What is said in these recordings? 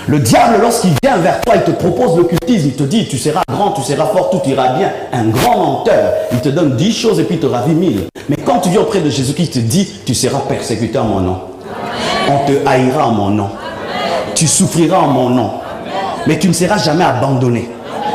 Le diable, lorsqu'il vient vers toi, il te propose l'occultisme, il te dit, tu seras grand, tu seras fort, tout ira bien. Un grand menteur, il te donne 10 choses et puis il te ravit 1000. Mais quand tu viens auprès de Jésus-Christ, il te dit, tu seras persécuté en mon nom. On te haïra en mon nom. Tu souffriras en mon nom. Mais tu ne seras jamais abandonné.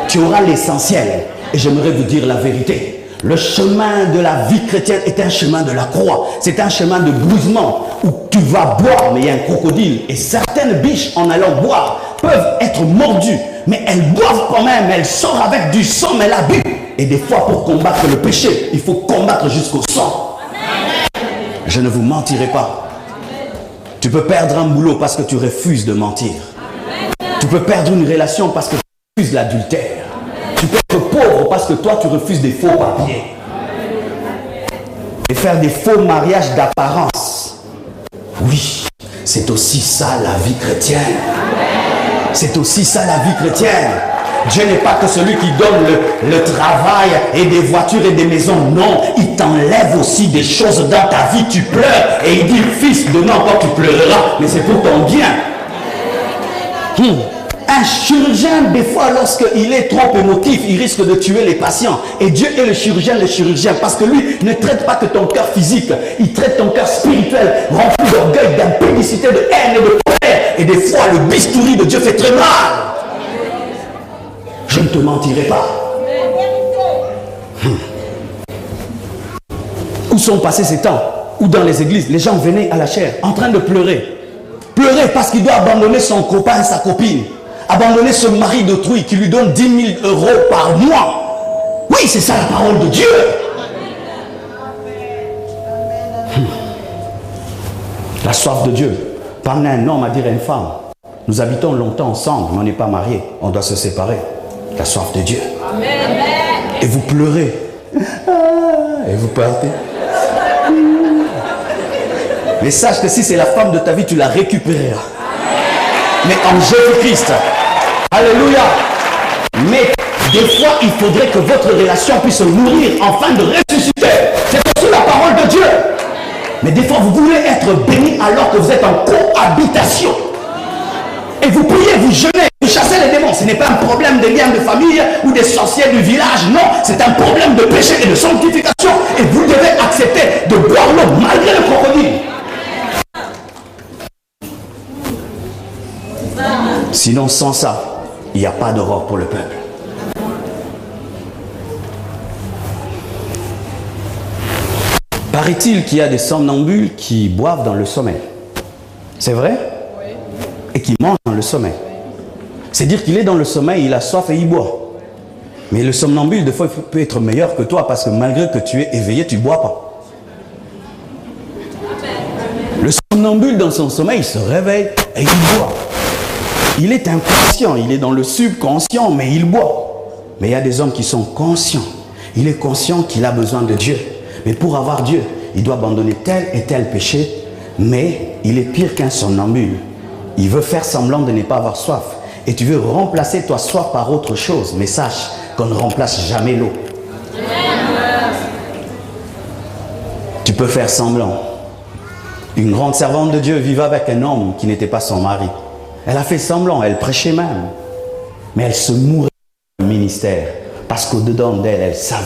Tu auras l'essentiel. Et j'aimerais vous dire la vérité. Le chemin de la vie chrétienne est un chemin de la croix. C'est un chemin de blousement où tu vas boire, mais il y a un crocodile. Et certaines biches, en allant boire, peuvent être mordues. Mais elles boivent quand même. Elles sortent avec du sang, mais la bu. Et des fois, pour combattre le péché, il faut combattre jusqu'au sang. Je ne vous mentirai pas. Tu peux perdre un boulot parce que tu refuses de mentir. Tu peux perdre une relation parce que tu refuses l'adultère. Tu peux être pauvre parce que toi tu refuses des faux papiers. Et faire des faux mariages d'apparence. Oui, c'est aussi ça la vie chrétienne. C'est aussi ça la vie chrétienne. Dieu n'est pas que celui qui donne le travail et des voitures et des maisons. Non, il t'enlève aussi des choses dans ta vie. Tu pleures et il dit, fils, demain encore tu pleureras, mais c'est pour ton bien. Un chirurgien, des fois, lorsqu'il est trop émotif, il risque de tuer les patients. Et Dieu est le chirurgien, parce que lui ne traite pas que ton cœur physique, il traite ton cœur spirituel, rempli d'orgueil, d'impudicité, de haine et de colère. Et des fois, le bistouri de Dieu fait très mal. Je ne te mentirai pas. Où sont passés ces temps? Où dans les églises, les gens venaient à la chaire en train de pleurer. Pleurer parce qu'il doit abandonner son copain et sa copine. Abandonner ce mari d'autrui qui lui donne 10 000 euros par mois. Oui, c'est ça la parole de Dieu. La soif de Dieu. Parler à un homme à dire à une femme. Nous habitons longtemps ensemble, mais on n'est pas mariés. On doit se séparer. La soif de Dieu. Amen. Et vous pleurez. Et vous partez. Mais sache que si c'est la femme de ta vie, tu la récupéreras. Mais en Jésus-Christ. Alléluia. Mais des fois, il faudrait que votre relation puisse mourir afin de ressusciter. C'est aussi la parole de Dieu. Mais des fois, vous voulez être béni alors que vous êtes en cohabitation. Et vous priez, vous jeûnez, vous chassez les démons. Ce n'est pas un problème de liens de famille ou des sorciers du village. Non, c'est un problème de péché et de sanctification. Et vous devez accepter de boire l'eau malgré le crocodile. Sinon, sans ça, il n'y a pas d'aurore pour le peuple. Paraît-il qu'il y a des somnambules qui boivent dans le sommeil. C'est vrai? Oui. Et qui mangent dans le sommeil. C'est dire qu'il est dans le sommeil, il a soif et il boit. Mais le somnambule, des fois, il peut être meilleur que toi parce que malgré que tu es éveillé, tu ne bois pas. Le somnambule, dans son sommeil, il se réveille et il boit. Il est inconscient, il est dans le subconscient, mais il boit. Mais il y a des hommes qui sont conscients. Il est conscient qu'il a besoin de Dieu. Mais pour avoir Dieu, il doit abandonner tel et tel péché. Mais il est pire qu'un somnambule. Il veut faire semblant de ne pas avoir soif. Et tu veux remplacer ta soif par autre chose. Mais sache qu'on ne remplace jamais l'eau. Tu peux faire semblant. Une grande servante de Dieu vivait avec un homme qui n'était pas son mari. Elle a fait semblant, elle prêchait même. Mais elle se mourait dans le ministère. Parce qu'au-dedans d'elle, elle savait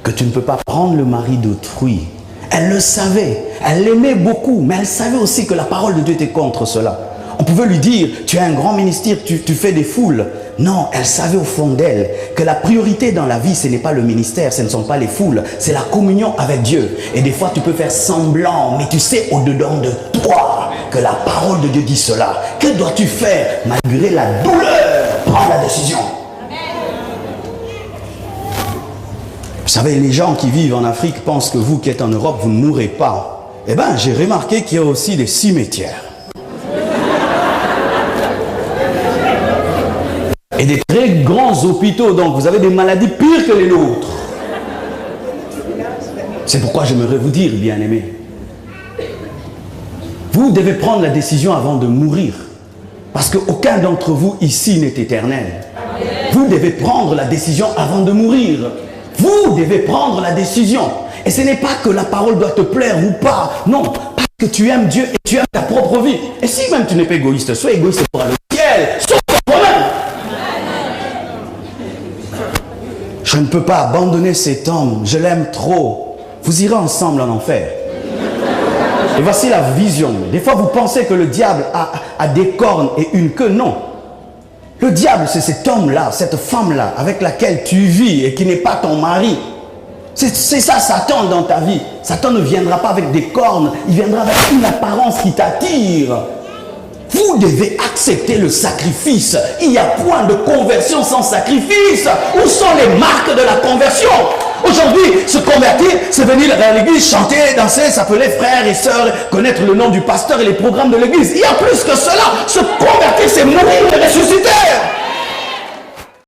que tu ne peux pas prendre le mari d'autrui. Elle le savait. Elle l'aimait beaucoup. Mais elle savait aussi que la parole de Dieu était contre cela. On pouvait lui dire, tu as un grand ministère, tu fais des foules. Non, elle savait au fond d'elle que la priorité dans la vie, ce n'est pas le ministère, ce ne sont pas les foules. C'est la communion avec Dieu. Et des fois, tu peux faire semblant, mais tu sais au-dedans de toi que la parole de Dieu dit cela. Que dois-tu faire malgré la douleur? Prends la décision. Vous savez, les gens qui vivent en Afrique pensent que vous qui êtes en Europe, vous ne mourrez pas. Eh bien, j'ai remarqué qu'il y a aussi des cimetières. Et des très grands hôpitaux, donc vous avez des maladies pires que les nôtres. C'est pourquoi j'aimerais vous dire, bien-aimés, vous devez prendre la décision avant de mourir. Parce qu'aucun d'entre vous ici n'est éternel. Vous devez prendre la décision avant de mourir. Vous devez prendre la décision. Et ce n'est pas que la parole doit te plaire ou pas. Non, parce que tu aimes Dieu et tu aimes ta propre vie. Et si même tu n'es pas égoïste, sois égoïste pour le ciel. Sauve toi-même. Je ne peux pas abandonner cet homme. Je l'aime trop. Vous irez ensemble en enfer. Et voici la vision. Des fois, vous pensez que le diable a des cornes et une queue. Non. Le diable, c'est cet homme-là, cette femme-là, avec laquelle tu vis et qui n'est pas ton mari. C'est ça, Satan, dans ta vie. Satan ne viendra pas avec des cornes. Il viendra avec une apparence qui t'attire. Vous devez accepter le sacrifice. Il n'y a point de conversion sans sacrifice. Où sont les marques de la conversion? Aujourd'hui, se convertir, c'est venir à l'église, chanter, danser, s'appeler frères et sœurs, connaître le nom du pasteur et les programmes de l'église. Il y a plus que cela. Se convertir, c'est mourir et ressusciter.